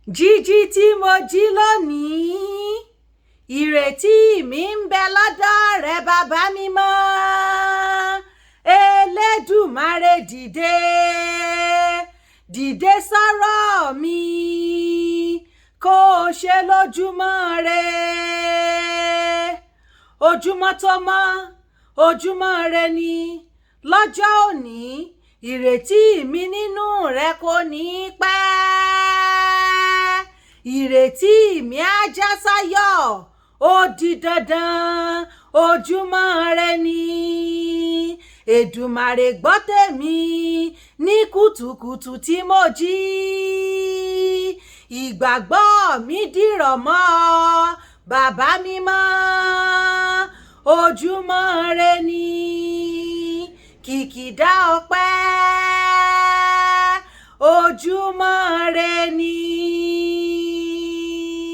Jíjí tí mo jí lónìí, ìrètí mi ń bẹ lọ́dọ̀ rẹ bàbá mímọ́. Elédùmarè dìde, dìde sọ́rọ̀ mi, kó o ṣe lójúmọ́ re. Ojúmọ́ tó mọ́, ojúmọ́ re ni lọ́jọ́ òní, ìrètí mi nínú rẹ kò ní pẹ́. Ìrètí mi á já sáyọ̀, ó di dandan, ojúmọ́ re ni. Èdùmàrè gbọ́ tèmi ní kùtùkùtù tí mo jí. Ìgbàgbọ́ mi dìrọ̀ mọ́ ọ, bàbá mímọ́. Ojúmọ́ re ni, kìkìdá ọpẹ́. Ojúmọ́ re ni.